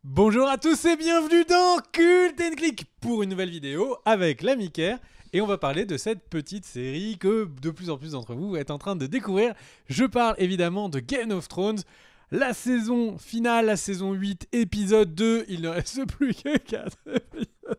Bonjour à tous et bienvenue dans Cult & Click pour une nouvelle vidéo avec l'ami Kerr. Et on va parler de cette petite série que de plus en plus d'entre vous êtes en train de découvrir. Je parle évidemment de Game of Thrones. La saison finale, la saison 8, épisode 2. Il ne reste plus que 4 épisodes.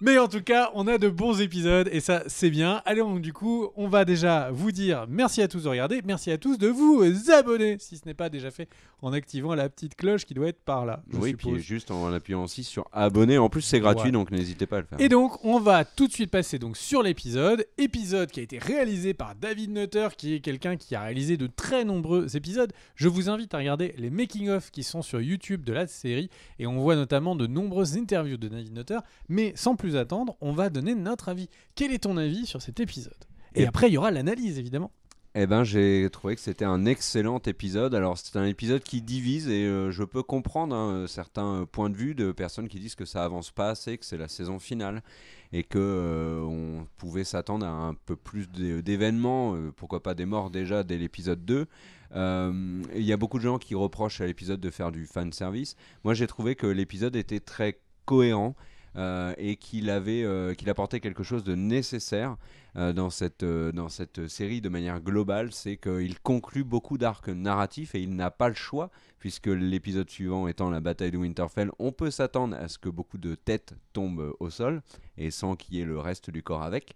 Mais en tout cas, on a de bons épisodes et ça, c'est bien. Allez, donc du coup, on va déjà vous dire merci à tous de regarder. Merci à tous de vous abonner si ce n'est pas déjà fait en activant la petite cloche qui doit être par là, je Oui, puis suppose. juste en appuyant aussi sur abonner. En plus, c'est gratuit, Ouais. donc n'hésitez pas à le faire. Et donc, on va tout de suite passer donc sur l'épisode. Épisode qui a été réalisé par David Nutter, qui est quelqu'un qui a réalisé de très nombreux épisodes. Je vous invite à regarder les making-of qui sont sur YouTube de la série. Et on voit notamment de nombreuses interviews de David Nutter. Mais sans plus attendre, on va donner notre avis. Quel est ton avis sur cet épisode ? Et après, il y aura l'analyse, évidemment. Eh ben, j'ai trouvé que c'était un excellent épisode. Alors, c'est un épisode qui divise et je peux comprendre certains points de vue de personnes qui disent que ça avance pas assez, que c'est la saison finale et que on pouvait s'attendre à un peu plus d'événements, pourquoi pas des morts déjà dès l'épisode 2. Il y a beaucoup de gens qui reprochent à l'épisode de faire du fan service. Moi, j'ai trouvé que l'épisode était très cohérent. Et qu'il apportait quelque chose de nécessaire dans cette série de manière globale, c'est qu'il conclut beaucoup d'arcs narratifs et il n'a pas le choix, puisque l'épisode suivant étant la bataille de Winterfell, on peut s'attendre à ce que beaucoup de têtes tombent au sol, et sans qu'il y ait le reste du corps avec.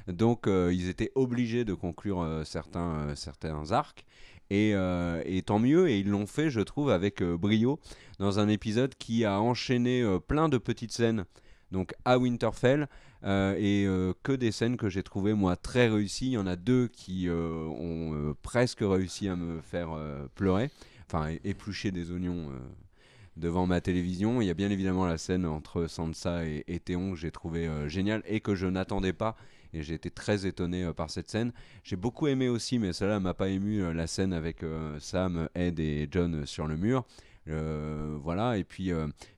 Donc ils étaient obligés de conclure certains arcs. Et tant mieux, et ils l'ont fait, je trouve, avec brio, dans un épisode qui a enchaîné plein de petites scènes donc à Winterfell, que des scènes que j'ai trouvées moi très réussies. Il y en a deux qui ont presque réussi à me faire pleurer, enfin éplucher des oignons devant ma télévision. Il y a bien évidemment la scène entre Sansa et Théon que j'ai trouvé géniale et que je n'attendais pas. Et j'ai été très étonné par cette scène. J'ai beaucoup aimé aussi, mais cela m'a pas ému, la scène avec Sam, Ed et John sur le mur. Voilà, et puis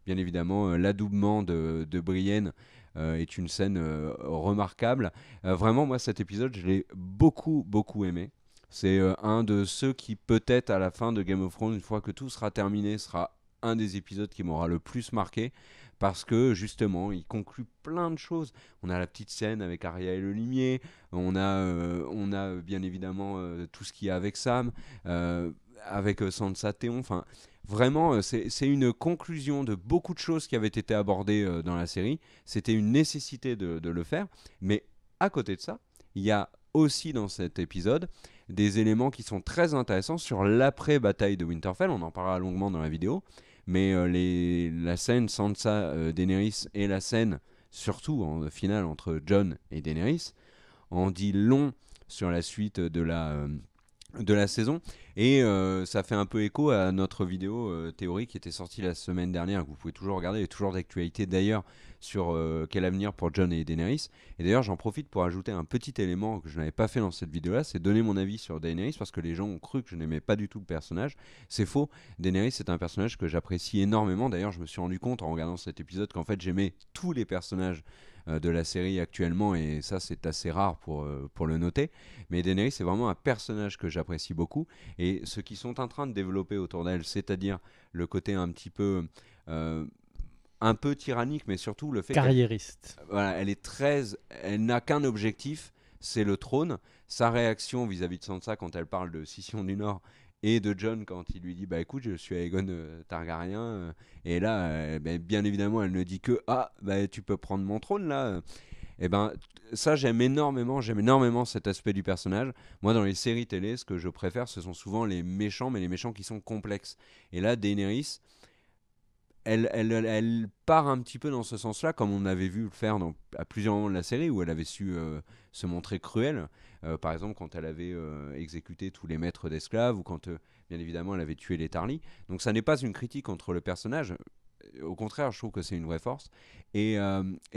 bien évidemment l'adoubement de Brienne est une scène remarquable. Vraiment, moi cet épisode, je l'ai beaucoup aimé. C'est un de ceux qui peut-être à la fin de Game of Thrones, une fois que tout sera terminé, sera un des épisodes qui m'aura le plus marqué. Parce que justement, il conclut plein de choses. On a la petite scène avec Arya et le limier, on a bien évidemment tout ce qu'il y a avec Sam, avec Sansa Théon. Enfin, vraiment, c'est une conclusion de beaucoup de choses qui avaient été abordées dans la série. C'était une nécessité de le faire. Mais à côté de ça, il y a aussi dans cet épisode des éléments qui sont très intéressants sur l'après-bataille de Winterfell. On en parlera longuement dans la vidéo. Mais la scène Sansa-Daenerys et la scène, surtout en finale, entre Jon et Daenerys, en dit long sur la suite de la saison. Et ça fait un peu écho à notre vidéo théorique qui était sortie la semaine dernière, que vous pouvez toujours regarder, elle est toujours d'actualité d'ailleurs, sur quel avenir pour Jon et Daenerys. Et d'ailleurs j'en profite pour ajouter un petit élément que je n'avais pas fait dans cette vidéo là, c'est donner mon avis sur Daenerys, parce que les gens ont cru que je n'aimais pas du tout le personnage. C'est faux, Daenerys c'est un personnage que j'apprécie énormément. D'ailleurs je me suis rendu compte en regardant cet épisode qu'en fait j'aimais tous les personnages de la série actuellement, et ça c'est assez rare pour le noter. Mais Daenerys c'est vraiment un personnage que j'apprécie beaucoup, et ce qu'ils sont en train de développer autour d'elle, c'est-à-dire le côté un peu tyrannique, mais surtout le fait Carriériste. voilà, elle n'a qu'un objectif, c'est le trône. Sa réaction vis-à-vis de Sansa quand elle parle de scission du Nord, et de Jon quand il lui dit bah écoute, je suis Aegon Targaryen, et là bah, bien évidemment elle ne dit que ah bah tu peux prendre mon trône là. Et ben ça j'aime énormément cet aspect du personnage. Moi dans les séries télé, ce que je préfère ce sont souvent les méchants, mais les méchants qui sont complexes. Et là Daenerys, elle part un petit peu dans ce sens-là, comme on avait vu le faire à plusieurs moments de la série, où elle avait su se montrer cruelle. Par exemple, quand elle avait exécuté tous les maîtres d'esclaves, ou quand, bien évidemment, elle avait tué les Tarly. Donc ça n'est pas une critique contre le personnage. Au contraire, je trouve que c'est une vraie force. Et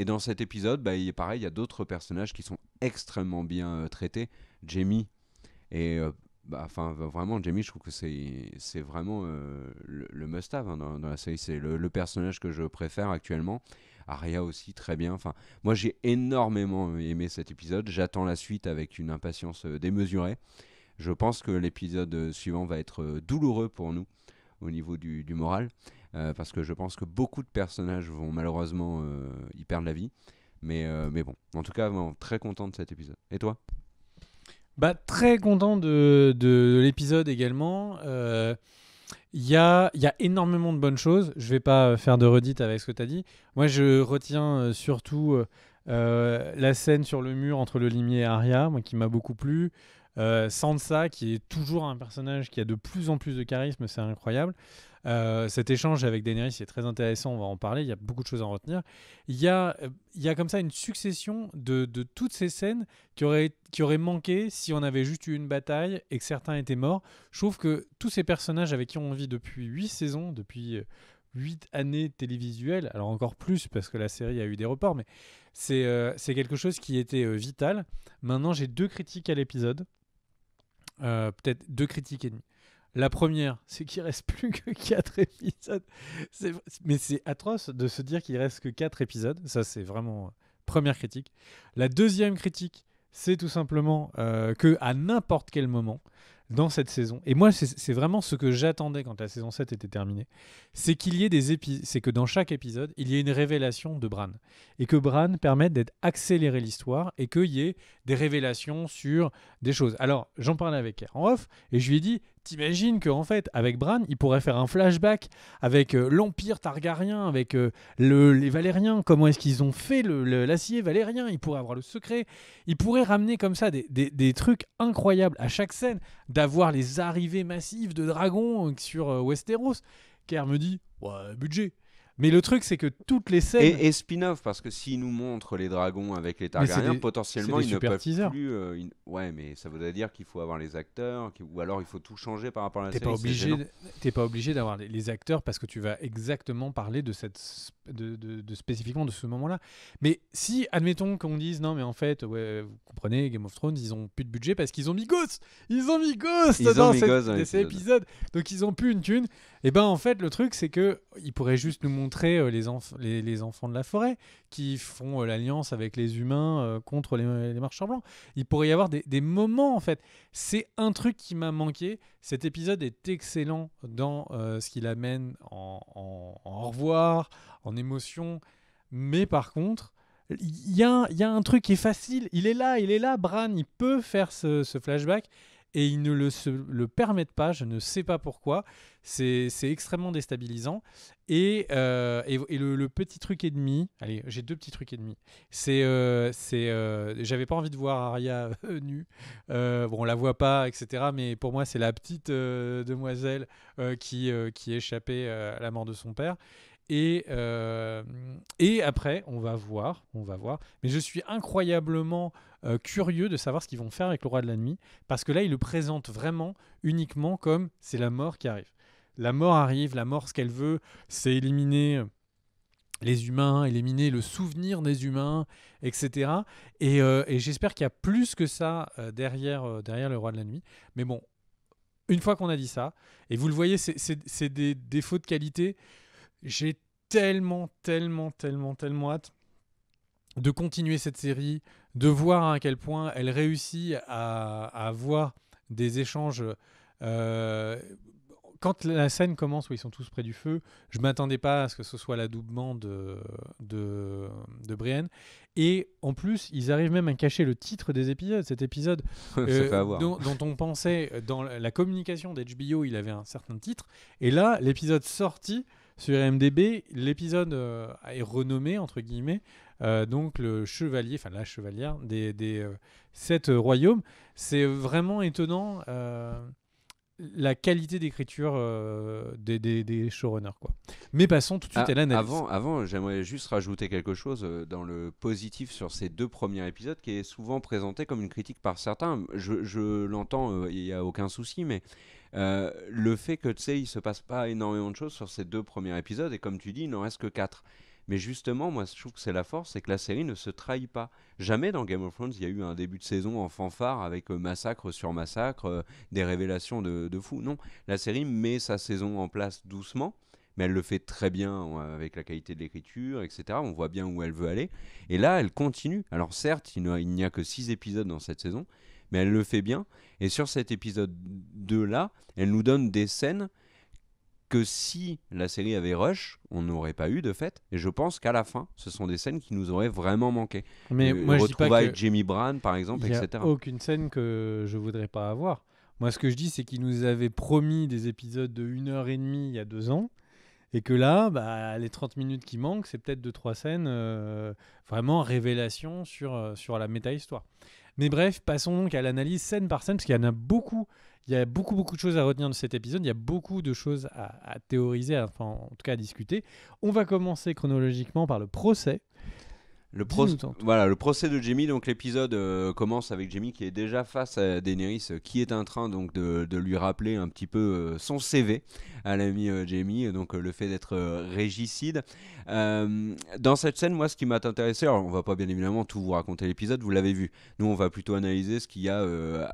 dans cet épisode, bah, il est pareil, il y a d'autres personnages qui sont extrêmement bien traités. Jaime et vraiment, Jamie, je trouve que c'est vraiment le must-have dans la série. C'est le personnage que je préfère actuellement. Arya aussi, très bien. Enfin, moi, j'ai énormément aimé cet épisode. J'attends la suite avec une impatience démesurée. Je pense que l'épisode suivant va être douloureux pour nous au niveau du moral. parce que je pense que beaucoup de personnages vont malheureusement y perdre la vie. Mais bon, en tout cas, vraiment, très content de cet épisode. Et toi ? Bah, très content de l'épisode également. Il y a énormément de bonnes choses. Je vais pas faire de redite avec ce que tu as dit. Moi, je retiens surtout la scène sur le mur entre le limier et Arya, moi, qui m'a beaucoup plu. Sansa, qui est toujours un personnage qui a de plus en plus de charisme, c'est incroyable. Cet échange avec Daenerys est très intéressant, on va en parler, il y a beaucoup de choses à en retenir. Il y a comme ça une succession de toutes ces scènes qui auraient manqué si on avait juste eu une bataille et que certains étaient morts. Je trouve que tous ces personnages avec qui on vit depuis 8 saisons, depuis 8 années télévisuelles, alors encore plus parce que la série a eu des reports, mais c'est quelque chose qui était vital. Maintenant, j'ai 2 critiques à l'épisode. Peut-être 2 critiques et demie. La première, c'est qu'il reste plus que 4 épisodes. Mais c'est atroce de se dire qu'il reste que 4 épisodes. Ça, c'est vraiment première critique. La deuxième critique, c'est tout simplement que à n'importe quel moment dans cette saison, et moi, c'est vraiment ce que j'attendais quand la saison 7 était terminée, c'est qu'il y ait c'est que dans chaque épisode, il y ait une révélation de Bran. Et que Bran permette d'accélérer l'histoire et qu'il y ait des révélations sur des choses. Alors, j'en parlais avec elle en off, et je lui ai dit, t'imagines qu'en fait, avec Bran, il pourrait faire un flashback avec l'Empire Targaryen, avec les Valériens, comment est-ce qu'ils ont fait l'acier valérien, il pourrait avoir le secret, il pourrait ramener comme ça des trucs incroyables à chaque scène, d'avoir les arrivées massives de dragons sur Westeros. Kerr me dit, ouais, budget. Mais le truc, c'est que toutes les scènes... Et spin-off, parce que s'ils nous montrent les dragons avec les Targaryens, potentiellement, ils ne peuvent plus... Ouais, mais ça voudrait dire qu'il faut avoir les acteurs, ou alors il faut tout changer par rapport à la série. T'es pas obligé d'avoir les acteurs parce que tu vas exactement parler de spécifiquement de ce moment-là. Mais si, admettons qu'on dise, non, mais en fait, ouais, vous comprenez, Game of Thrones, ils ont plus de budget parce qu'ils ont mis Ghost. Ils ont mis Ghost dans cet épisode. Donc ils ont plus une thune. Et ben en fait, le truc, c'est que ils pourraient juste nous montrer les enfants de la forêt qui font l'alliance avec les humains contre les marcheurs blancs. Il pourrait y avoir des moments, en fait. C'est un truc qui m'a manqué. Cet épisode est excellent dans ce qu'il amène en au revoir, en émotion. Mais par contre, il y a un truc qui est facile. Il est là, Bran, il peut faire ce flashback. Et ils ne le permettent pas, je ne sais pas pourquoi. C'est extrêmement déstabilisant. Et le petit truc et demi, allez, j'ai 2 petits trucs et demi. J'avais pas envie de voir Arya nue. Bon, on la voit pas, etc. Mais pour moi, c'est la petite demoiselle qui échappait à la mort de son père. Et après, on va voir. Mais je suis incroyablement curieux de savoir ce qu'ils vont faire avec le Roi de la Nuit, parce que là, ils le présentent vraiment uniquement comme c'est la mort qui arrive. La mort arrive, la mort, ce qu'elle veut, c'est éliminer les humains, éliminer le souvenir des humains, etc. Et j'espère qu'il y a plus que ça derrière le Roi de la Nuit. Mais bon, une fois qu'on a dit ça, et vous le voyez, c'est des défauts de qualité. J'ai tellement hâte de continuer cette série, de voir à quel point elle réussit à avoir des échanges. Quand la scène commence où ils sont tous près du feu, je ne m'attendais pas à ce que ce soit l'adoubement de Brienne. Et en plus, ils arrivent même à cacher le titre des épisodes. Cet épisode dont on pensait, dans la communication d'HBO, il avait un certain titre. Et là, l'épisode sorti sur IMDb, l'épisode est renommé, entre guillemets, donc le chevalier, enfin la chevalière des 7 royaumes. C'est vraiment étonnant la qualité d'écriture des showrunners, quoi. Mais passons tout de suite à l'analyse. Avant, j'aimerais juste rajouter quelque chose dans le positif sur ces 2 premiers épisodes, qui est souvent présenté comme une critique par certains. Je l'entends, il n'y a aucun souci, mais le fait que, tu sais, il se passe pas énormément de choses sur ces 2 premiers épisodes, et comme tu dis, il n'en reste que 4. Mais justement, moi, je trouve que c'est la force, c'est que la série ne se trahit pas. Jamais dans Game of Thrones, il y a eu un début de saison en fanfare avec massacre sur massacre, des révélations de fou. Non, la série met sa saison en place doucement, mais elle le fait très bien avec la qualité de l'écriture, etc. On voit bien où elle veut aller. Et là, elle continue. Alors certes, il n'y a que 6 épisodes dans cette saison, mais elle le fait bien. Et sur cet épisode 2-là, elle nous donne des scènes que si la série avait rush, on n'aurait pas eu de fait. Et je pense qu'à la fin, ce sont des scènes qui nous auraient vraiment manqué. Mais moi, je dis pas retrouvailles que de Jamie Brand, par exemple, il y a etc. aucune scène que je voudrais pas avoir. Moi, ce que je dis, c'est qu'ils nous avaient promis des épisodes de 1h30 il y a 2 ans. Et que là, les 30 minutes qui manquent, c'est peut-être 2-3 scènes vraiment révélation sur la méta-histoire. Mais bref, passons donc à l'analyse scène par scène, parce qu'il y en a beaucoup. Il y a beaucoup de choses à retenir de cet épisode. Il y a beaucoup de choses à théoriser, enfin, en tout cas à discuter. On va commencer chronologiquement par le procès. Le procès de Jaime. Donc l'épisode commence avec Jaime qui est déjà face à Daenerys, qui est en train donc de lui rappeler un petit peu son CV à l'ami Jaime, donc le fait d'être régicide. Dans cette scène, moi, ce qui m'a intéressé, alors on va pas bien évidemment tout vous raconter l'épisode, vous l'avez vu. Nous, on va plutôt analyser ce qu'il y a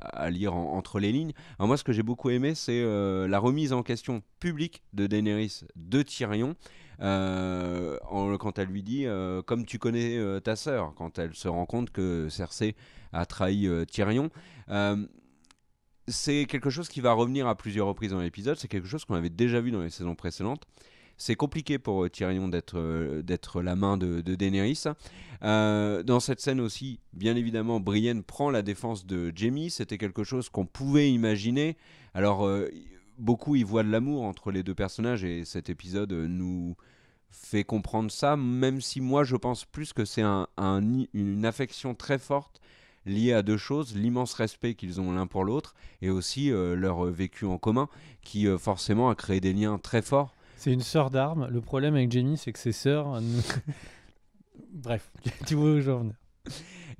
à lire entre les lignes. Alors moi, ce que j'ai beaucoup aimé, c'est la remise en question publique de Daenerys de Tyrion. Quand elle lui dit comme tu connais ta sœur, quand elle se rend compte que Cersei a trahi Tyrion, c'est quelque chose qui va revenir à plusieurs reprises dans l'épisode. C'est quelque chose qu'on avait déjà vu dans les saisons précédentes. C'est compliqué pour Tyrion d'être la main de Daenerys. Dans cette scène aussi, bien évidemment, Brienne prend la défense de Jaime. C'était quelque chose qu'on pouvait imaginer. Alors beaucoup y voient de l'amour entre les deux personnages et cet épisode nous fait comprendre ça, même si moi je pense plus que c'est une affection très forte liée à deux choses, l'immense respect qu'ils ont l'un pour l'autre et aussi leur vécu en commun qui forcément a créé des liens très forts. C'est une sœur d'armes. Le problème avec Jaime, c'est que ses sœurs... Bref, tu vois où je veux en venir.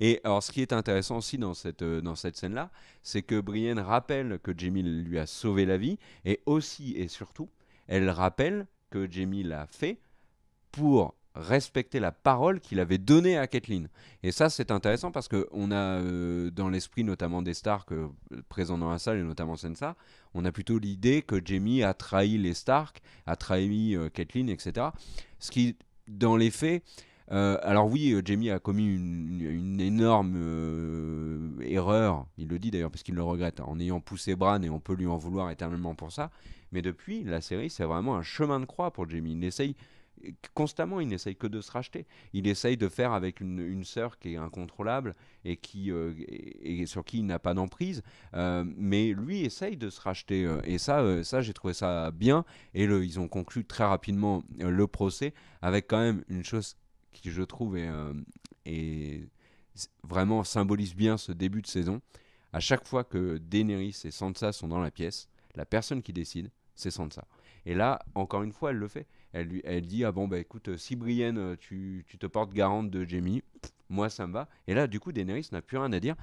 Et alors, ce qui est intéressant aussi dans cette scène-là, c'est que Brienne rappelle que Jaime lui a sauvé la vie, et aussi et surtout, elle rappelle que Jaime l'a fait pour respecter la parole qu'il avait donnée à Catelyn. Et ça, c'est intéressant parce qu'on a dans l'esprit notamment des Stark présents dans la salle, et notamment Sansa, on a plutôt l'idée que Jaime a trahi les Stark, a trahi Catelyn, etc. Ce qui, dans les faits... alors oui, Jaime a commis une énorme erreur, il le dit d'ailleurs parce qu'il le regrette, en ayant poussé Bran, et on peut lui en vouloir éternellement pour ça, mais depuis, la série, c'est vraiment un chemin de croix pour Jaime. Il essaye constamment, il n'essaye que de se racheter. Il essaye de faire avec une sœur qui est incontrôlable et sur qui il n'a pas d'emprise, mais lui essaye de se racheter, et ça j'ai trouvé ça bien, et ils ont conclu très rapidement le procès avec quand même une chose qui je trouve est vraiment symbolise bien ce début de saison. À chaque fois que Daenerys et Sansa sont dans la pièce, la personne qui décide, c'est Sansa. Et là, encore une fois, elle le fait. Elle dit, ah bon, bah écoute, si Brienne, tu te portes garante de Jaime, moi ça me va. Et là, du coup, Daenerys n'a plus rien à dire.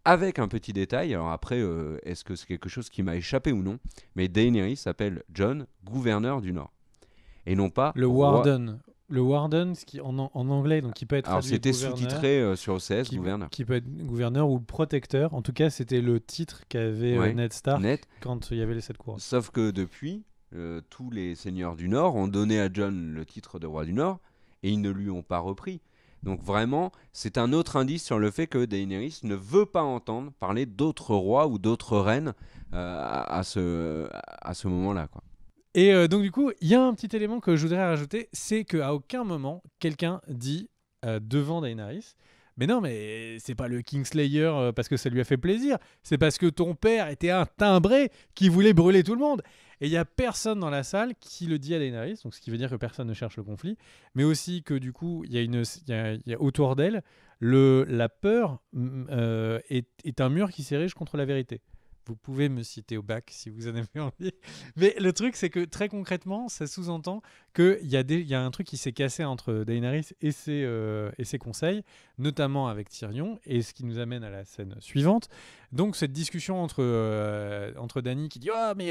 Avec un petit détail, alors après, est-ce que c'est quelque chose qui m'a échappé ou non, mais Daenerys s'appelle Jon, gouverneur du Nord. Et non pas le Warden. Le Warden, ce qui en anglais, donc qui peut être alors traduit c'était gouverneur, sous-titré sur OCS, gouverneur. Qui peut être gouverneur ou protecteur. En tout cas, c'était le titre qu'avait Ned Stark quand il y avait les 7 couronnes. Sauf que depuis, tous les seigneurs du Nord ont donné à Jon le titre de roi du Nord et ils ne lui ont pas repris. Donc vraiment, c'est un autre indice sur le fait que Daenerys ne veut pas entendre parler d'autres rois ou d'autres reines à ce moment-là, quoi. Et donc du coup, il y a un petit élément que je voudrais rajouter, c'est qu'à aucun moment, quelqu'un dit devant Daenerys, mais non, mais c'est pas le Kingslayer parce que ça lui a fait plaisir, c'est parce que ton père était un timbré qui voulait brûler tout le monde. Et il y a personne dans la salle qui le dit à Daenerys, donc ce qui veut dire que personne ne cherche le conflit, mais aussi que du coup, il y a autour d'elle, la peur est un mur qui s'érige contre la vérité. Vous pouvez me citer au bac si vous en avez envie. Mais le truc, c'est que très concrètement, ça sous-entend qu'il y a un truc qui s'est cassé entre Daenerys et ses conseils, notamment avec Tyrion, et ce qui nous amène à la scène suivante. Donc cette discussion entre Dany qui dit « Ah, mais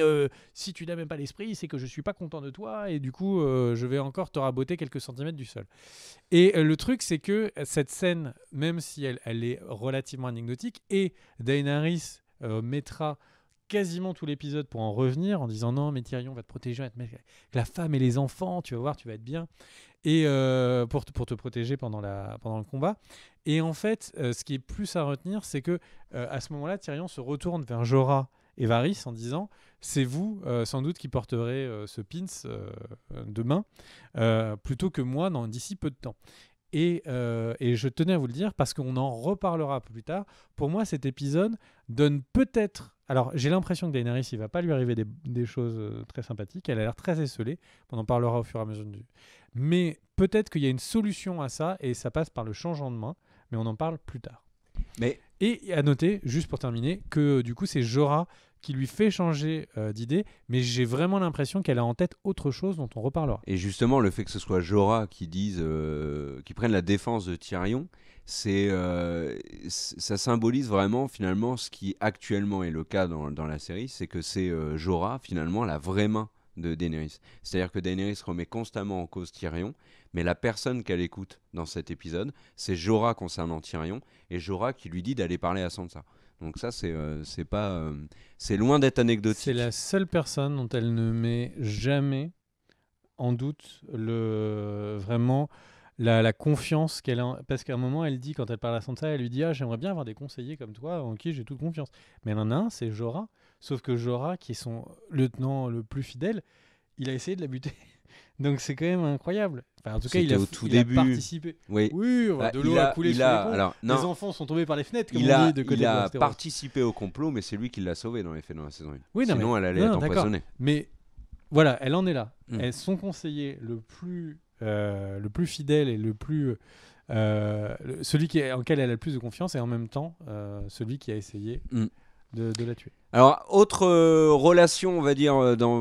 si tu n'as même pas l'esprit, c'est que je ne suis pas content de toi, et du coup, je vais encore te raboter quelques centimètres du sol. » Et le truc, c'est que cette scène, même si elle est relativement anecdotique, et Daenerys mettra quasiment tout l'épisode pour en revenir en disant non mais Tyrion va te protéger, va te mettre la femme et les enfants, tu vas voir, tu vas être bien, et pour te protéger pendant le combat. Et en fait ce qui est plus à retenir, c'est que à ce moment-là Tyrion se retourne vers Jorah et Varys en disant c'est vous sans doute qui porterez ce pins demain plutôt que moi d'ici peu de temps. Et je tenais à vous le dire parce qu'on en reparlera plus tard. Pour moi, cet épisode donne peut-être... Alors, j'ai l'impression que Daenerys, il va pas lui arriver des choses très sympathiques. Elle a l'air très esselée. On en parlera au fur et à mesure du... Mais peut-être qu'il y a une solution à ça et ça passe par le changement de main. Mais on en parle plus tard. Mais... Et à noter, juste pour terminer, que du coup, c'est Jorah qui lui fait changer d'idée, mais j'ai vraiment l'impression qu'elle a en tête autre chose dont on reparlera. Et justement, le fait que ce soit Jorah qui prenne la défense de Tyrion, ça symbolise vraiment finalement ce qui actuellement est le cas dans la série, c'est que c'est Jorah finalement la vraie main de Daenerys. C'est-à-dire que Daenerys remet constamment en cause Tyrion, mais la personne qu'elle écoute dans cet épisode, c'est Jorah concernant Tyrion, et Jorah qui lui dit d'aller parler à Sansa. Donc ça, c'est loin d'être anecdotique. C'est la seule personne dont elle ne met jamais en doute vraiment la confiance qu'elle a. Parce qu'à un moment, elle dit, quand elle parle à Sansa, elle lui dit « Ah, j'aimerais bien avoir des conseillers comme toi, en qui j'ai toute confiance. » Mais elle en a un, c'est Jorah. Sauf que Jorah, qui est son lieutenant le plus fidèle, il a essayé de la buter. Donc c'est quand même incroyable. Enfin, en tout cas, il a participé. Oui, de l'eau a coulé sous les ponts. Alors, les enfants sont tombés par les fenêtres. Comme il on dit de côté il a de participé au complot, mais c'est lui qui l'a sauvé dans les faits dans la saison 1. Oui, sinon, elle allait être empoisonnée. Mais voilà, elle en est là. Son conseiller le plus fidèle et le plus celui en quel elle a le plus de confiance, et en même temps celui qui a essayé de la tuer. Alors, autre relation, on va dire,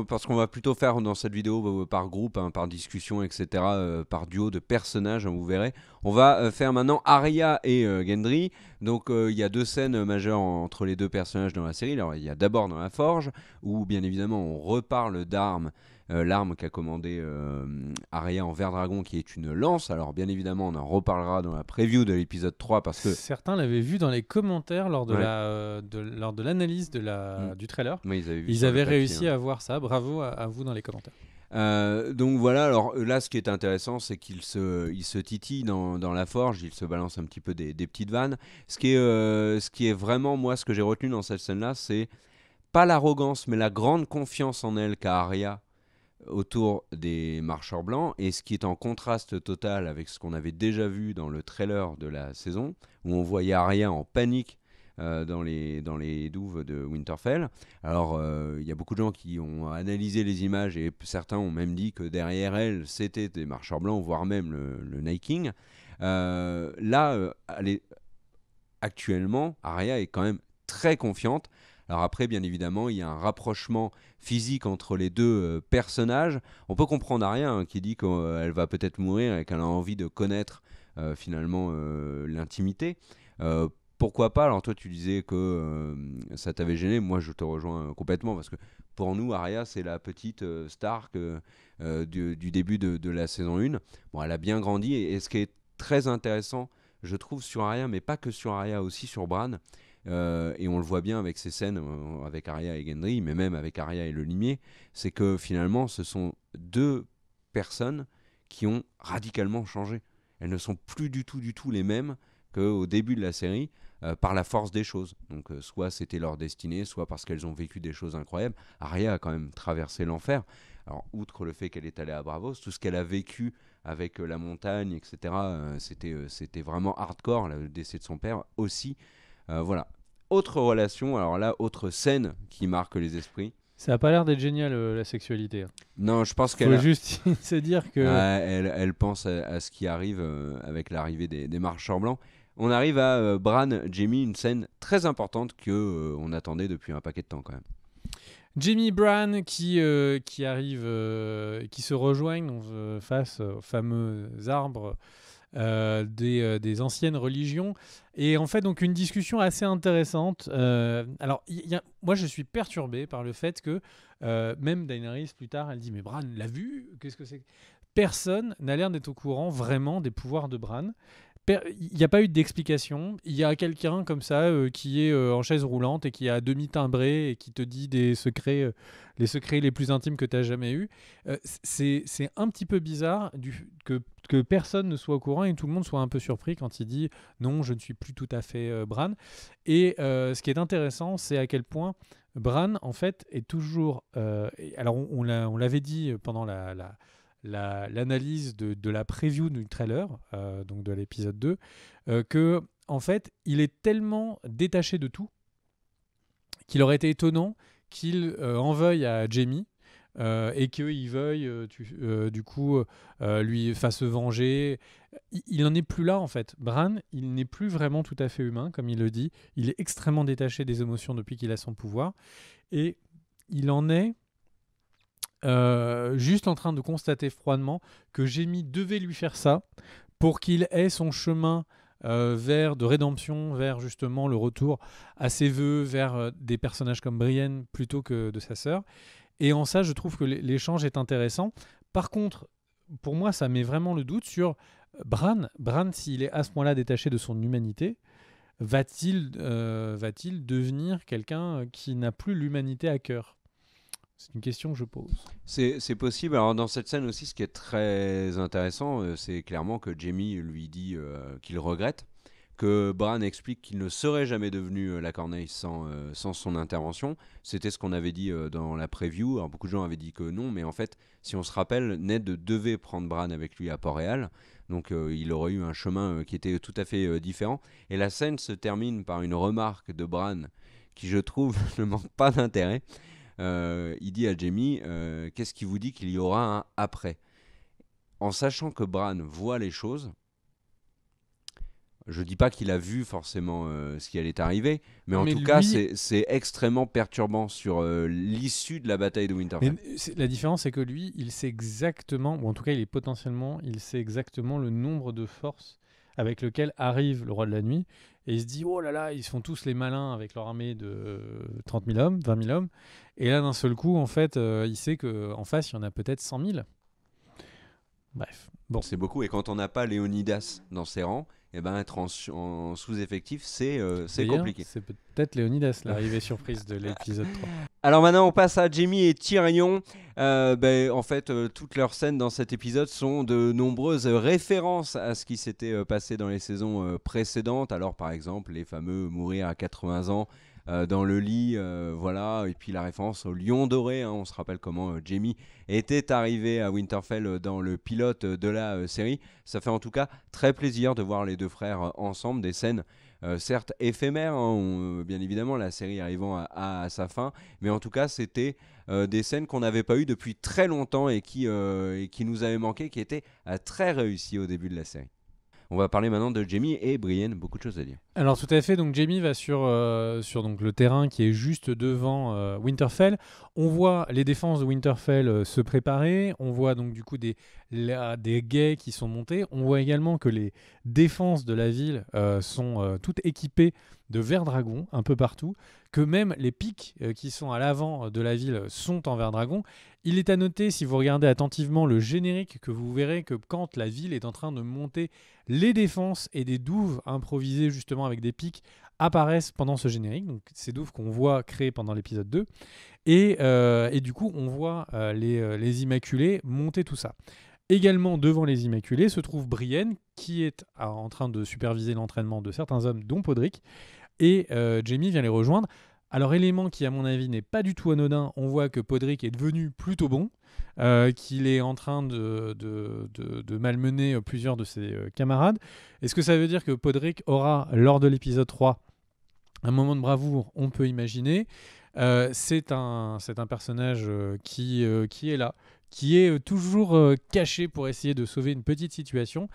parce qu'on va plutôt faire dans cette vidéo par groupe, par discussion, etc., par duo de personnages, vous verrez. On va faire maintenant Arya et Gendry. Donc, il y a deux scènes majeures entre les deux personnages dans la série. Alors, il y a d'abord dans la forge, où bien évidemment on reparle d'armes. L'arme qu'a commandée Arya en Vert Dragon, qui est une lance. Alors bien évidemment on en reparlera dans la preview de l'épisode 3 parce que... Certains l'avaient vu dans les commentaires lors de l'analyse du trailer. Oui, ils avaient réussi à voir ça. Bravo à vous dans les commentaires. Donc voilà, alors là ce qui est intéressant c'est qu'il se titille dans la forge, il se balance un petit peu des petites vannes. Ce qui est vraiment, moi, ce que j'ai retenu dans cette scène là, c'est pas l'arrogance mais la grande confiance en elle qu'a Arya autour des marcheurs blancs, et ce qui est en contraste total avec ce qu'on avait déjà vu dans le trailer de la saison, où on voyait Arya en panique dans les douves de Winterfell. Alors, il y a beaucoup de gens qui ont analysé les images, et certains ont même dit que derrière elle, c'était des marcheurs blancs, voire même le Night King. Actuellement, Arya est quand même très confiante. Alors après, bien évidemment, il y a un rapprochement physique entre les deux personnages. On peut comprendre Arya qui dit qu'elle va peut-être mourir et qu'elle a envie de connaître finalement l'intimité. Pourquoi pas? Alors toi, tu disais que ça t'avait gêné. Moi, je te rejoins complètement parce que pour nous, Arya, c'est la petite Stark du début de la saison 1. Bon, elle a bien grandi, et ce qui est très intéressant, je trouve, sur Arya, mais pas que sur Arya, aussi sur Bran. Et on le voit bien avec ces scènes avec Arya et Gendry, mais même avec Arya et le limier, c'est que finalement ce sont deux personnes qui ont radicalement changé. Elles ne sont plus du tout les mêmes qu'au début de la série, par la force des choses. Donc soit c'était leur destinée, soit parce qu'elles ont vécu des choses incroyables. Arya a quand même traversé l'enfer. Alors outre le fait qu'elle est allée à Braavos, tout ce qu'elle a vécu avec la montagne, etc., c'était vraiment hardcore. Le décès de son père aussi. Voilà. Autre relation, alors là, autre scène qui marque les esprits. Ça a pas l'air d'être génial, la sexualité. Non, je pense qu'elle... Faut juste se dire que... elle pense à ce qui arrive avec l'arrivée des marcheurs blancs. On arrive à Bran, Jaime, une scène très importante qu'on attendait depuis un paquet de temps quand même. Jaime, Bran qui arrive, qui se rejoignent face aux fameux arbres des anciennes religions, et en fait donc une discussion assez intéressante. Alors moi je suis perturbé par le fait que même Daenerys plus tard elle dit mais Bran l'a vu, qu'est-ce que c'est? Personne n'a l'air d'être au courant vraiment des pouvoirs de Bran. Il n'y a pas eu d'explication. Il y a quelqu'un comme ça qui est en chaise roulante et qui est à demi timbré et qui te dit des secrets, les secrets les plus intimes que tu as jamais eus. C'est un petit peu bizarre que personne ne soit au courant et tout le monde soit un peu surpris quand il dit non, je ne suis plus tout à fait Bran. Et ce qui est intéressant, c'est à quel point Bran, en fait, est toujours... alors, on l'avait dit pendant l'analyse de la preview du trailer, donc de l'épisode 2, que, en fait, il est tellement détaché de tout qu'il aurait été étonnant qu'il en veuille à Jaime et qu'il veuille du coup lui fasse se venger. Il n'en est plus là en fait. Bran, il n'est plus vraiment tout à fait humain, comme il le dit. Il est extrêmement détaché des émotions depuis qu'il a son pouvoir. Et il en est juste en train de constater froidement que Jaime devait lui faire ça pour qu'il ait son chemin de rédemption, vers justement le retour à ses vœux, vers des personnages comme Brienne plutôt que de sa sœur. Et en ça, je trouve que l'échange est intéressant. Par contre, pour moi, ça met vraiment le doute sur Bran. Bran, s'il est à ce point-là détaché de son humanité, va-t-il devenir quelqu'un qui n'a plus l'humanité à cœur ? C'est une question que je pose. C'est possible. Alors dans cette scène aussi, ce qui est très intéressant, c'est clairement que Jaime lui dit qu'il regrette, que Bran explique qu'il ne serait jamais devenu la Corneille sans son intervention. C'était ce qu'on avait dit dans la preview. Alors beaucoup de gens avaient dit que non, mais en fait, si on se rappelle, Ned devait prendre Bran avec lui à Port-Réal. Donc il aurait eu un chemin qui était tout à fait différent. Et la scène se termine par une remarque de Bran qui, je trouve, ne manque pas d'intérêt. Il dit à Jaime, qu'est-ce qui vous dit qu'il y aura un après ? En sachant que Bran voit les choses, je dis pas qu'il a vu forcément ce qui allait arriver, mais en tout cas, c'est extrêmement perturbant sur l'issue de la bataille de Winterfell. Mais la différence, c'est que lui, il sait exactement, ou en tout cas, il sait exactement le nombre de forces avec lequel arrive le roi de la nuit. Et il se dit, oh là là, ils se font tous les malins avec leur armée de 30 000 hommes, 20 000 hommes. Et là, d'un seul coup, en fait, il sait qu'en face, il y en a peut-être 100 000. Bref. Bon. C'est beaucoup. Et quand on n'a pas Léonidas dans ses rangs, eh ben, être en sous-effectif, c'est compliqué. C'est peut-être Léonidas, l'arrivée surprise de l'épisode 3. Alors maintenant, on passe à Jaime et Tyrion. En fait, toutes leurs scènes dans cet épisode sont de nombreuses références à ce qui s'était passé dans les saisons précédentes. Alors par exemple, les fameux mourir à 80 ans dans le lit, voilà. Et puis la référence au lion doré, hein. On se rappelle comment Jaime était arrivé à Winterfell dans le pilote de la série. Ça fait en tout cas très plaisir de voir les deux frères ensemble, des scènes certes éphémères, hein, bien évidemment, la série arrivant à sa fin, mais en tout cas c'était des scènes qu'on n'avait pas eues depuis très longtemps et qui nous avaient manqué, qui étaient très réussies au début de la série. On va parler maintenant de Jaime et Brienne, beaucoup de choses à dire. Alors tout à fait, donc Jaime va sur donc, le terrain qui est juste devant Winterfell. On voit les défenses de Winterfell se préparer, on voit donc du coup des guets qui sont montés, on voit également que les défenses de la ville sont toutes équipées de vers dragons un peu partout, que même les pics qui sont à l'avant de la ville sont en vers dragon. Il est à noter, si vous regardez attentivement le générique, que vous verrez que quand la ville est en train de monter, les défenses et des douves improvisées justement avec des pics apparaissent pendant ce générique. Donc ces douves qu'on voit créées pendant l'épisode 2. Et du coup, on voit les Immaculés monter tout ça. Également devant les Immaculés se trouve Brienne, qui est en train de superviser l'entraînement de certains hommes, dont Podrick. Et Jaime vient les rejoindre. Alors, élément qui, à mon avis, n'est pas du tout anodin, on voit que Podrick est devenu plutôt bon, qu'il est en train de malmener plusieurs de ses camarades. Est-ce que ça veut dire que Podrick aura, lors de l'épisode 3, un moment de bravoure? On peut imaginer. C'est un personnage qui est là, qui est toujours caché pour essayer de sauver une petite situation.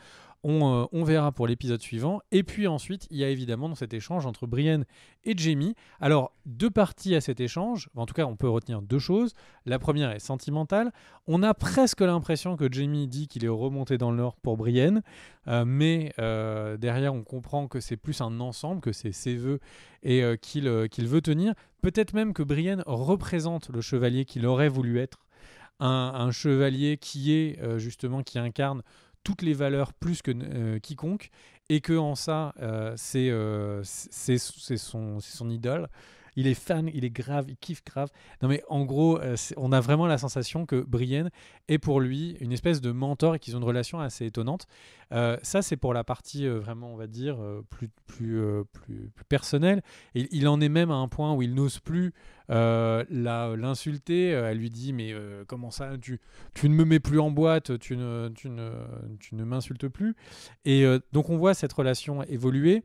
On verra pour l'épisode suivant. Et puis ensuite, il y a évidemment dans cet échange entre Brienne et Jaime. Alors, deux parties à cet échange. En tout cas, on peut retenir deux choses. La première est sentimentale. On a presque l'impression que Jaime dit qu'il est remonté dans le Nord pour Brienne. Mais derrière, on comprend que c'est plus un ensemble, que c'est ses vœux et qu'il veut tenir. Peut-être même que Brienne représente le chevalier qu'il aurait voulu être. Un chevalier qui incarne toutes les valeurs plus que quiconque, et que en ça, c'est son idole. Il est fan, il est grave, il kiffe grave. Non mais en gros, on a vraiment la sensation que Brienne est pour lui une espèce de mentor et qu'ils ont une relation assez étonnante. Ça, c'est pour la partie vraiment, on va dire, plus personnelle. Et il en est même à un point où il n'ose plus l'insulter. Elle lui dit mais comment ça, tu ne me mets plus en boîte, tu ne m'insultes plus. Et donc on voit cette relation évoluer.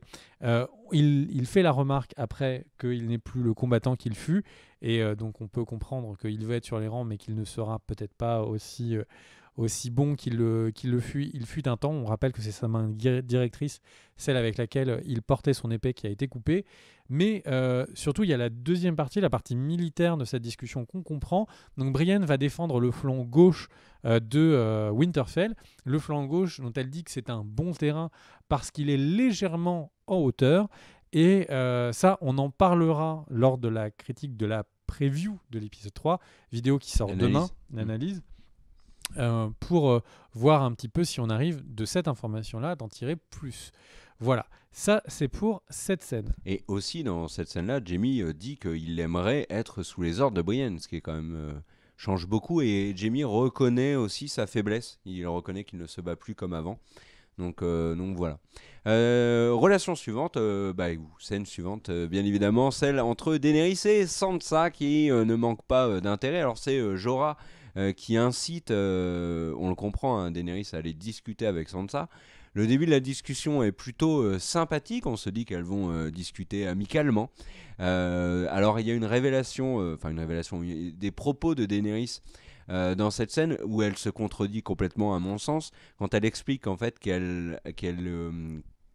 Il fait la remarque après qu'il n'est plus le combattant qu'il fut, et donc on peut comprendre qu'il veut être sur les rangs, mais qu'il ne sera peut-être pas aussi bon qu'il le fut. Il fut un temps. On rappelle que c'est sa main directrice, celle avec laquelle il portait son épée, qui a été coupée. Mais surtout, il y a la deuxième partie, la partie militaire de cette discussion qu'on comprend. Donc Brienne va défendre le flanc gauche de Winterfell. Le flanc gauche dont elle dit que c'est un bon terrain parce qu'il est légèrement en hauteur. Et ça, on en parlera lors de la critique de la preview de l'épisode 3, vidéo qui sort demain, l'analyse. Pour voir un petit peu si on arrive de cette information-là d'en tirer plus. Voilà, ça c'est pour cette scène. Et aussi dans cette scène-là, Jaime dit qu'il aimerait être sous les ordres de Brienne, ce qui est quand même change beaucoup. Et Jaime reconnaît aussi sa faiblesse. Il reconnaît qu'il ne se bat plus comme avant. Donc voilà. Relation suivante, scène suivante, bien évidemment, celle entre Daenerys et Sansa qui ne manque pas d'intérêt. Alors c'est Jorah qui incite, on le comprend, hein, Daenerys à aller discuter avec Sansa. Le début de la discussion est plutôt sympathique, on se dit qu'elles vont discuter amicalement. Alors il y a une révélation, des propos de Daenerys dans cette scène où elle se contredit complètement à mon sens, quand elle explique en fait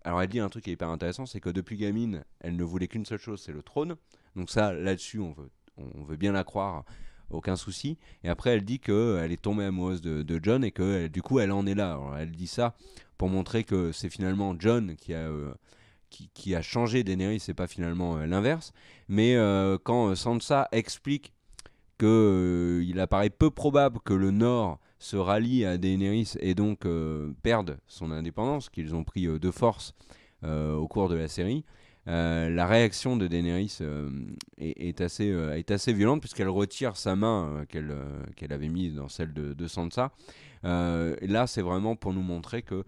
alors elle dit un truc qui est hyper intéressant, c'est que depuis gamine, elle ne voulait qu'une seule chose, c'est le trône. Donc ça, là-dessus, on veut bien la croire, aucun souci. Et après, elle dit qu'elle est tombée amoureuse de Jon et que du coup, elle en est là. Alors, elle dit ça pour montrer que c'est finalement Jon qui a changé Daenerys, c'est pas finalement l'inverse. Mais quand Sansa explique qu'il apparaît peu probable que le Nord se rallie à Daenerys et donc perde son indépendance, qu'ils ont pris de force au cours de la série, la réaction de Daenerys est assez violente, puisqu'elle retire sa main qu'elle avait mise dans celle de Sansa. Et là, c'est vraiment pour nous montrer que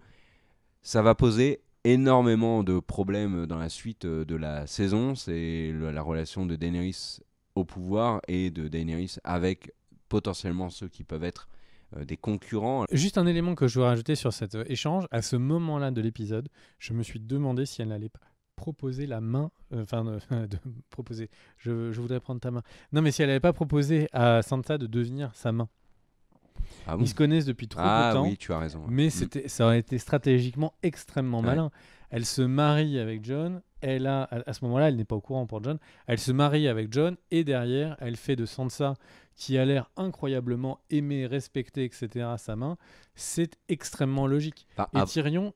ça va poser énormément de problèmes dans la suite de la saison. C'est la relation de Daenerys au pouvoir et de Daenerys avec potentiellement ceux qui peuvent être des concurrents. Juste un élément que je veux rajouter sur cet échange, à ce moment-là de l'épisode, je me suis demandé si elle n'allait pas proposer la main, proposer, je voudrais prendre ta main. Non, mais si elle n'avait pas proposé à Sansa de devenir sa main. Ah bon ? Ils se connaissent depuis trop peu de temps. Ah oui, tu as raison. Mais ça aurait été stratégiquement extrêmement malin. Elle se marie avec Jon. À ce moment-là, elle n'est pas au courant pour Jon. Elle se marie avec Jon et derrière, elle fait de Sansa, qui a l'air incroyablement aimée, respectée, etc., sa main. C'est extrêmement logique. Et Tyrion,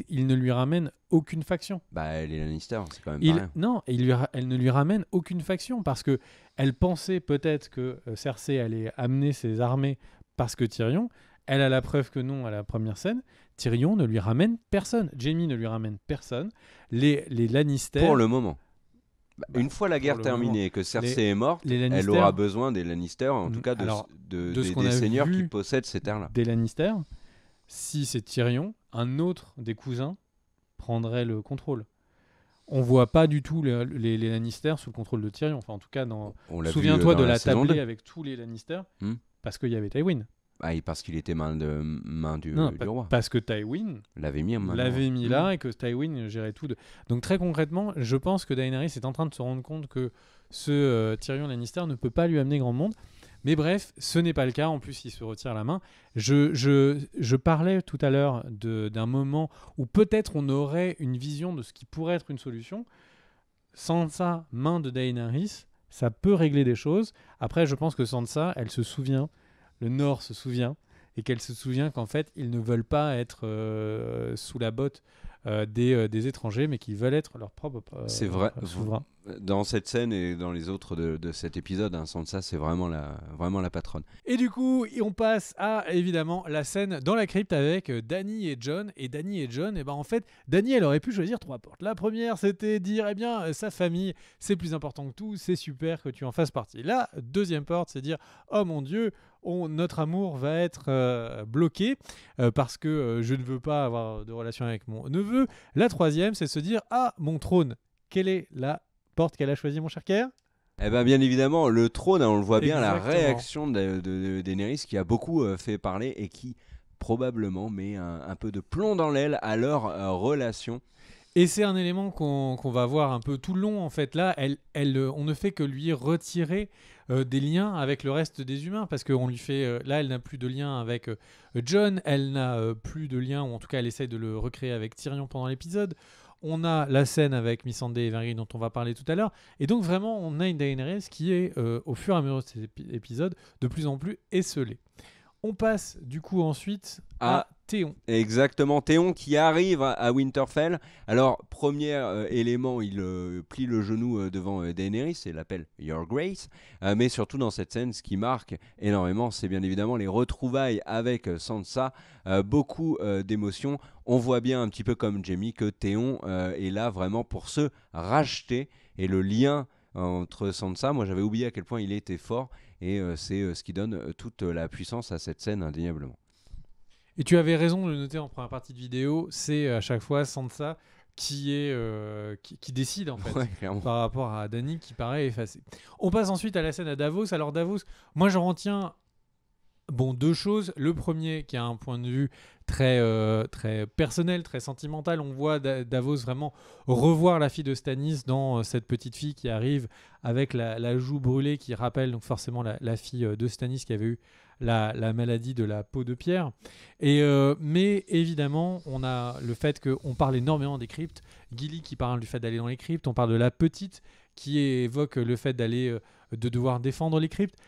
il ne lui ramène aucune faction. Elle est Lannister, c'est quand même pas rien. Non, elle ne lui ramène aucune faction parce que elle pensait peut-être que Cersei allait amener ses armées parce que Tyrion. Elle a la preuve que non à la première scène. Tyrion ne lui ramène personne. Jaime ne lui ramène personne. Les Lannister... Pour le moment. Une fois la guerre terminée et que Cersei est morte, elle aura besoin des Lannister, en tout cas des seigneurs qui possèdent ces terres-là. Des Lannister, si c'est Tyrion, un autre des cousins prendrait le contrôle. On voit pas du tout les Lannister sous le contrôle de Tyrion. Enfin, en tout cas, souviens-toi de la tablée avec tous les Lannister, parce qu'il y avait Tywin. Parce qu'il était main du roi. Parce que Tywin l'avait mis là et que Tywin gérait tout. Donc très concrètement, je pense que Daenerys est en train de se rendre compte que ce Tyrion Lannister ne peut pas lui amener grand monde. Mais bref, ce n'est pas le cas. En plus, il se retire la main. Je parlais tout à l'heure d'un moment où peut-être on aurait une vision de ce qui pourrait être une solution. Sansa, main de Daenerys, ça peut régler des choses. Après, je pense que Sansa, elle se souvient, le Nord se souvient, et qu'elle se souvient qu'en fait, ils ne veulent pas être sous la botte des étrangers, mais qu'ils veulent être leur propre c'est vrai. souverain. Dans cette scène et dans les autres de cet épisode, Sansa, c'est vraiment la patronne. Et du coup, on passe à, évidemment, la scène dans la crypte avec Dany et Jon. Et Dany et Jon, en fait, Dany, elle aurait pu choisir 3 portes. La première, c'était dire, sa famille, c'est plus important que tout, c'est super que tu en fasses partie. La deuxième porte, c'est dire, oh mon Dieu, notre amour va être bloqué parce que je ne veux pas avoir de relation avec mon neveu. La troisième, c'est se dire, mon trône, quelle est la porte qu'elle a choisie, mon cher Kerr ? Eh ben, bien évidemment, le trône, hein, on le voit bien, la Exactement. réaction de Daenerys qui a beaucoup fait parler et qui probablement met un peu de plomb dans l'aile à leur relation. Et c'est un élément qu'on va voir un peu tout le long. En fait, là, on ne fait que lui retirer des liens avec le reste des humains parce qu'on lui fait. Là, elle n'a plus de lien avec Jon, elle n'a plus de lien, ou en tout cas, elle essaye de le recréer avec Tyrion pendant l'épisode. On a la scène avec Missandei et Verri dont on va parler tout à l'heure. Et donc, vraiment, on a une Daenerys qui est, au fur et à mesure de ces épisodes, de plus en plus esselée. On passe du coup ensuite à Théon. Exactement, Théon qui arrive à Winterfell. Alors, premier élément, il plie le genou devant Daenerys et l'appelle Your Grace. Mais surtout dans cette scène, ce qui marque énormément, c'est bien évidemment les retrouvailles avec Sansa. Beaucoup d'émotions. On voit bien un petit peu comme Jaime que Théon est là vraiment pour se racheter. Et le lien entre Sansa, moi j'avais oublié à quel point il était fort. Et c'est ce qui donne toute la puissance à cette scène, indéniablement. Et tu avais raison de le noter en première partie de vidéo, c'est à chaque fois Sansa qui décide en fait Ouais, clairement. par rapport à Dany qui paraît effacé. On passe ensuite à la scène à Davos. Alors Davos, moi j'en retiens deux choses. Le premier qui a un point de vue très personnel, très sentimental. On voit Davos vraiment revoir la fille de Stannis dans cette petite fille qui arrive avec la joue brûlée qui rappelle donc forcément la fille de Stannis qui avait eu la maladie de la peau de pierre. Mais évidemment, on a le fait qu'on parle énormément des cryptes. Gilly qui parle du fait d'aller dans les cryptes. On parle de la petite qui évoque le fait de devoir défendre les cryptes.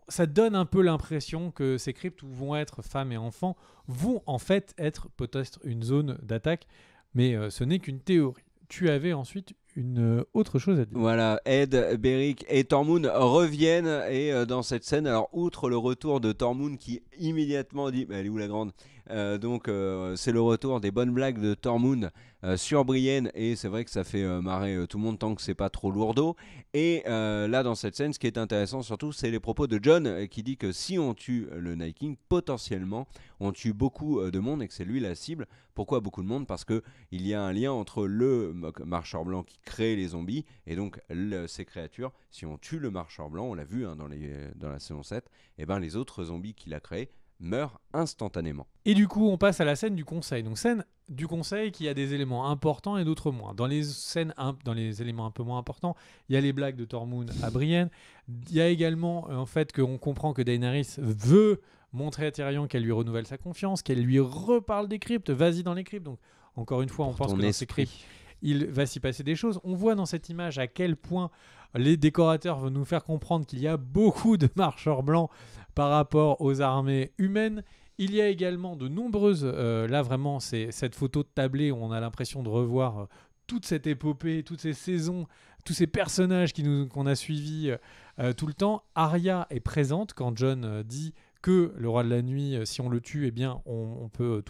Ça donne un peu l'impression que ces cryptes où vont être femmes et enfants vont en fait être peut-être une zone d'attaque, mais ce n'est qu'une théorie. Tu avais ensuite une autre chose à dire. Voilà, Ed, Beric et Tormund reviennent et dans cette scène, alors outre le retour de Tormund qui immédiatement dit, elle est où la grande c'est le retour des bonnes blagues de Tormund sur Brienne et c'est vrai que ça fait marrer tout le monde tant que c'est pas trop lourdeau. Et là dans cette scène, ce qui est intéressant surtout, c'est les propos de Jon qui dit que si on tue le Night King, potentiellement on tue beaucoup de monde et que c'est lui la cible. Pourquoi beaucoup de monde? Parce que il y a un lien entre le marcheur blanc qui crée les zombies et donc ces créatures. Si on tue le marcheur blanc, on l'a vu dans la saison 7, et ben les autres zombies qu'il a créés meurent instantanément. Et du coup, on passe à la scène du conseil. Donc scène du conseil qui a des éléments importants et d'autres moins. Dans les éléments un peu moins importants, il y a les blagues de Tormund à Brienne. Il y a également en fait qu'on comprend que Daenerys veut montrer à Tyrion qu'elle lui renouvelle sa confiance, qu'elle lui reparle des cryptes, vas-y dans les cryptes. Donc encore une fois, on pense que dans ces cryptes, il va s'y passer des choses. On voit dans cette image à quel point les décorateurs veulent nous faire comprendre qu'il y a beaucoup de marcheurs blancs par rapport aux armées humaines. Il y a également de nombreuses... là, vraiment, c'est cette photo de tablé où on a l'impression de revoir toute cette épopée, toutes ces saisons, tous ces personnages qu'on a suivis tout le temps. Arya est présente quand Jon dit que le roi de la nuit, si on le tue, eh bien, on peut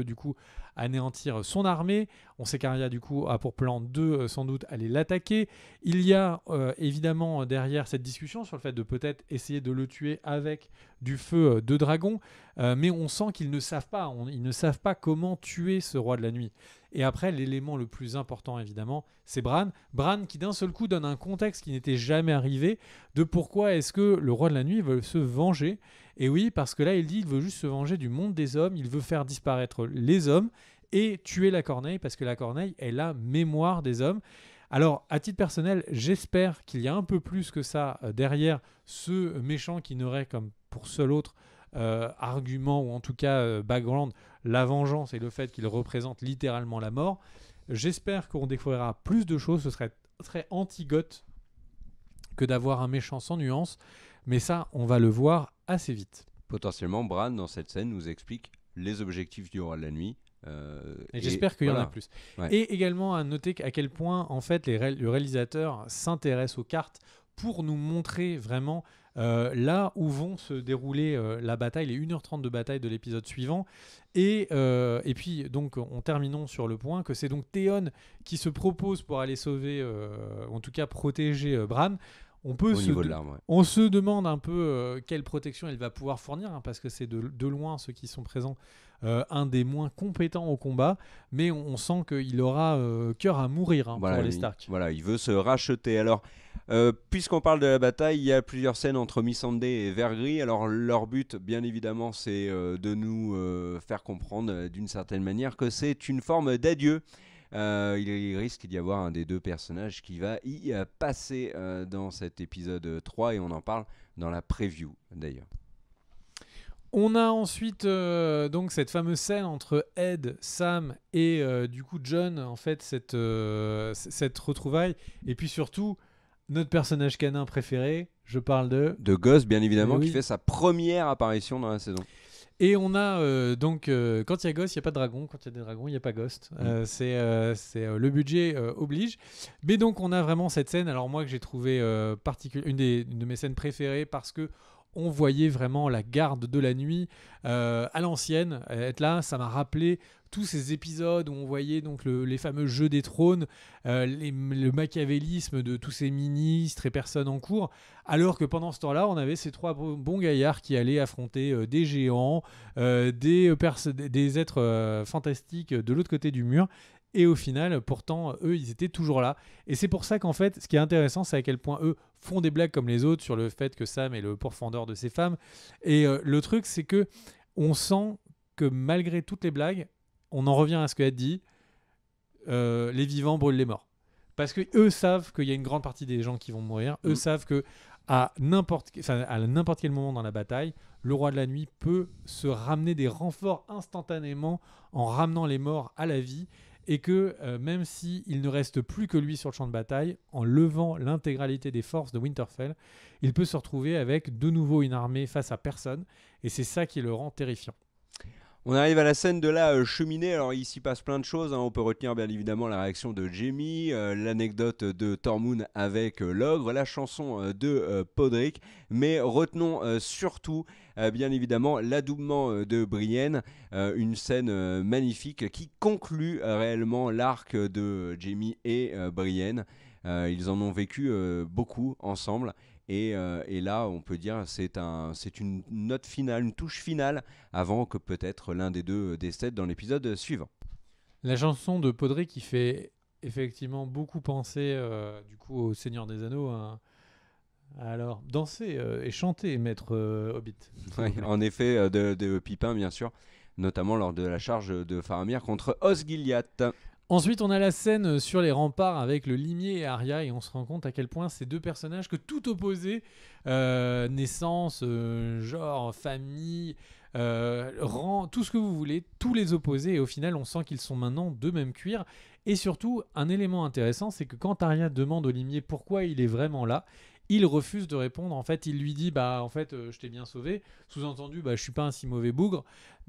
du coup anéantir son armée. On sait qu'Arya du coup a pour plan de sans doute aller l'attaquer. Il y a évidemment derrière cette discussion sur le fait de peut-être essayer de le tuer avec du feu de dragon, mais on sent qu'ils ne savent pas. Ils ne savent pas comment tuer ce roi de la nuit. Et après, l'élément le plus important, évidemment, c'est Bran. Bran qui, d'un seul coup, donne un contexte qui n'était jamais arrivé de pourquoi est-ce que le roi de la nuit veut se venger. Et oui, parce que là, il dit qu'il veut juste se venger du monde des hommes. Il veut faire disparaître les hommes et tuer la corneille, parce que la corneille est la mémoire des hommes. Alors, à titre personnel, j'espère qu'il y a un peu plus que ça derrière ce méchant qui n'aurait comme pour seul autre argument, ou en tout cas background, la vengeance et le fait qu'il représente littéralement la mort. J'espère qu'on découvrira plus de choses. Ce serait très anti-goth que d'avoir un méchant sans nuance, mais ça, on va le voir assez vite. Potentiellement, Bran, dans cette scène, nous explique les objectifs du roi de la nuit. Et j'espère qu'il y en a plus. Ouais. Et également à noter à quel point en fait le réalisateur s'intéresse aux cartes pour nous montrer vraiment là où vont se dérouler la bataille, les 1h30 de bataille de l'épisode suivant. Et puis donc en terminons sur le point que c'est donc Theon qui se propose pour aller sauver, en tout cas protéger Bran. peut au niveau de l'arme. Ouais. on se demande un peu quelle protection il va pouvoir fournir, hein, parce que c'est de loin ceux qui sont présents un des moins compétents au combat, mais on sent qu'il aura cœur à mourir, hein, Voilà, pour les Stark. il veut se racheter. Alors, puisqu'on parle de la bataille, il y a plusieurs scènes entre Missandei et Vergris. Alors, leur but, bien évidemment, c'est de nous faire comprendre d'une certaine manière que c'est une forme d'adieu. Il risque d'y avoir un des deux personnages qui va y passer dans cet épisode 3 et on en parle dans la preview d'ailleurs. On a ensuite donc cette fameuse scène entre Ed, Sam et du coup John, en fait cette retrouvaille, et puis surtout notre personnage canin préféré, je parle de Gus, bien évidemment, oui. qui fait sa première apparition dans la saison. Et on a donc quand il y a Ghost, il n'y a pas de dragon. Quand il y a des dragons, il n'y a pas Ghost. C'est le budget oblige. Mais donc on a vraiment cette scène. Alors moi que j'ai trouvé une de mes scènes préférées parce que on voyait vraiment la garde de la nuit à l'ancienne être là. Ça m'a rappelé tous ces épisodes où on voyait donc les fameux jeux des trônes, le machiavélisme de tous ces ministres et personnes en cours, alors que pendant ce temps-là, on avait ces trois bons gaillards qui allaient affronter des géants, des êtres fantastiques de l'autre côté du mur. Et au final, pourtant, eux, ils étaient toujours là. Et c'est pour ça qu'en fait, ce qui est intéressant, c'est à quel point eux font des blagues comme les autres sur le fait que Sam est le pourfendeur de ses femmes. Et le truc, c'est que on sent que malgré toutes les blagues, on en revient à ce que Ed dit, les vivants brûlent les morts. Parce qu'eux savent qu'il y a une grande partie des gens qui vont mourir. Eux savent que à n'importe quel moment dans la bataille, le roi de la nuit peut se ramener des renforts instantanément en ramenant les morts à la vie. Et que même s'il ne reste plus que lui sur le champ de bataille, en levant l'intégralité des forces de Winterfell, il peut se retrouver avec de nouveau une armée face à personne. Et c'est ça qui le rend terrifiant. On arrive à la scène de la cheminée. Alors il s'y passe plein de choses, hein. On peut retenir bien évidemment la réaction de Jaime, l'anecdote de Tormund avec l'ogre, la chanson de Podrick, mais retenons surtout bien évidemment l'adoubement de Brienne, une scène magnifique qui conclut réellement l'arc de Jaime et Brienne. Ils en ont vécu beaucoup ensemble. Et là, on peut dire c'est une note finale, une touche finale, avant que peut-être l'un des deux décède dans l'épisode suivant. La chanson de Podrick qui fait effectivement beaucoup penser du coup au Seigneur des Anneaux. Hein. Alors, danser et chanter, maître Hobbit. Oui, en effet, de Pipin, bien sûr, notamment lors de la charge de Faramir contre Osgiliath. Ensuite, on a la scène sur les remparts avec le limier et Arya, et on se rend compte à quel point ces deux personnages, que tout opposé, naissance, genre, famille, rang, tout ce que vous voulez, tous les opposés, et au final, on sent qu'ils sont maintenant de même cuir. Et surtout, un élément intéressant, c'est que quand Arya demande au limier pourquoi il est vraiment là, il refuse de répondre. En fait, il lui dit bah en fait je t'ai bien sauvé, sous-entendu bah je suis pas un si mauvais bougre,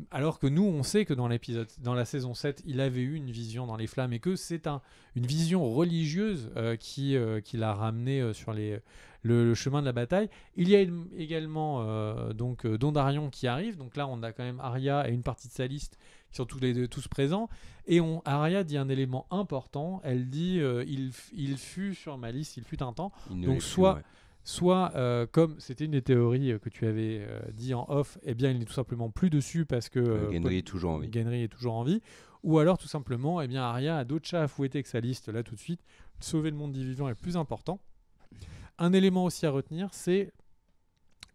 alors que nous on sait que dans la saison 7, il avait eu une vision dans les flammes et que c'est une vision religieuse qui l'a ramené sur le chemin de la bataille. Il y a également donc Dondarrion qui arrive, donc là on a quand même Arya et une partie de sa liste qui sont tous présents, et Arya dit un élément important, elle dit il fut sur ma liste, il fut un temps, donc soit comme c'était une des théories que tu avais dit en off, eh bien il n'est tout simplement plus dessus parce que Gendry est toujours en vie. Gendry est toujours en vie, ou alors tout simplement eh bien Arya a d'autres chats à fouetter que sa liste là tout de suite, sauver le monde des vivants est plus important. Un élément aussi à retenir, c'est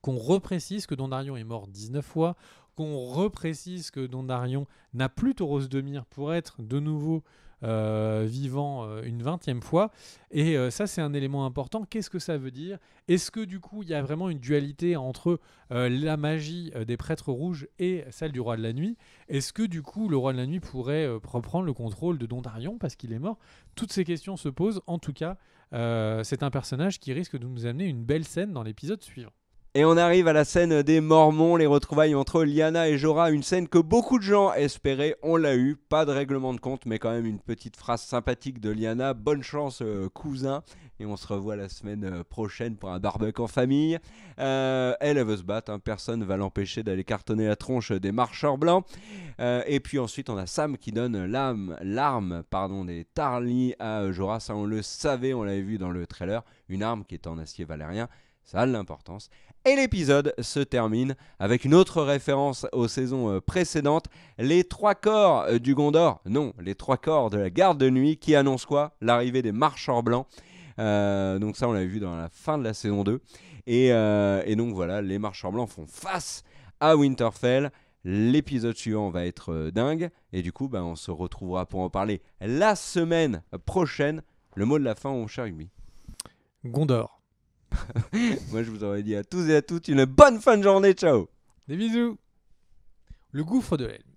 qu'on reprécise que Dondarrion est mort 19 fois, qu'on reprécise que Dondarrion n'a plus Thoros de Myr pour être de nouveau vivant une 20e fois. Et ça, c'est un élément important. Qu'est-ce que ça veut dire ? Est-ce que du coup, il y a vraiment une dualité entre la magie des prêtres rouges et celle du roi de la nuit ? Est-ce que du coup, le roi de la nuit pourrait reprendre le contrôle de Dondarrion parce qu'il est mort ? Toutes ces questions se posent. En tout cas, c'est un personnage qui risque de nous amener une belle scène dans l'épisode suivant. Et on arrive à la scène des Mormons, les retrouvailles entre Lyanna et Jorah, une scène que beaucoup de gens espéraient, on l'a eu, pas de règlement de compte, mais quand même une petite phrase sympathique de Lyanna, bonne chance cousin, et on se revoit la semaine prochaine pour un barbecue en famille. Elle veut se battre, hein, personne ne va l'empêcher d'aller cartonner la tronche des marcheurs blancs. Et puis ensuite on a Sam qui donne l'arme des Tarly à Jorah, ça on le savait, on l'avait vu dans le trailer, une arme qui est en acier valérien, ça a de l'importance. Et l'épisode se termine avec une autre référence aux saisons précédentes, les 3 corps du Gondor, non, les 3 corps de la garde de nuit qui annoncent quoi ? L'arrivée des marcheurs blancs. Donc ça on l'avait vu dans la fin de la saison 2. Et donc voilà, les marcheurs blancs font face à Winterfell. L'épisode suivant va être dingue. Et du coup, on se retrouvera pour en parler la semaine prochaine. Le mot de la fin, mon cher Hubi. Gondor. Moi, je vous aurais dit à tous et à toutes une bonne fin de journée. Ciao. Des bisous. Le gouffre de l'Helm.